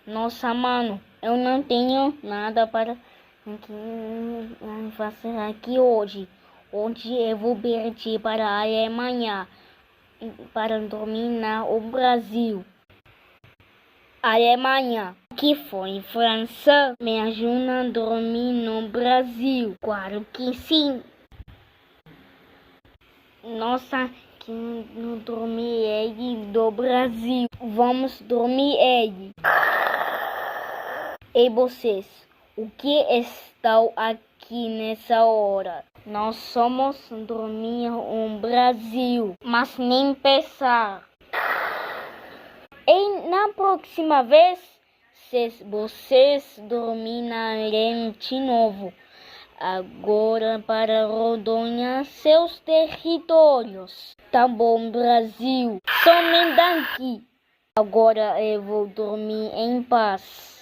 Nossa, mano, eu não tenho nada para fazer aqui hoje. Hoje eu vou partir para a Alemanha para dominar o Brasil. Alemanha, que foi França, me ajuda a dormir no Brasil. Claro que sim. Nossa, que não dormir ele do Brasil. Vamos dormir ele. E vocês, o que estão aqui nessa hora? Nós somos dormir um Brasil, mas nem pensar. E na próxima vez, se vocês dormirem de novo, agora para Rondônia, seus territórios. Tá bom, Brasil, some daqui. Agora eu vou dormir em paz.